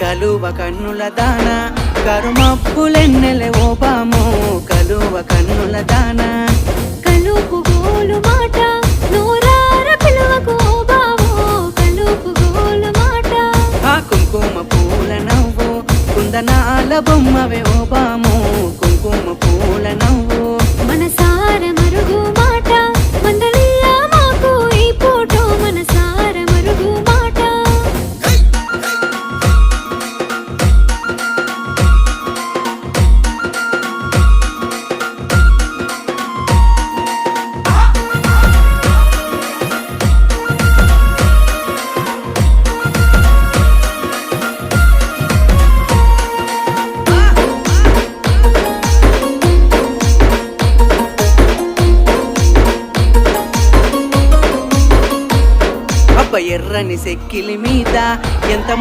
కలువ కన్నుల దాన కరుమప్పులెన్నెలే ఓ బామో కలువ కన్నుల దాన కలుపు గోలు మాట నోరార పిలువకు ఓ బావో కలుపు గోలు మాట ఆ కుంకుమ పూల నవ్వు కుందనాల బొమ్మవే ఓ బామో కుంకుమ పూల నవ్వు మనసార మరుగు మాట మందలియ మాకు ఈ ఫోటో మనసార మరుగు మాట అబ్బ ఎర్రని సెక్కిలి మీద ఎంత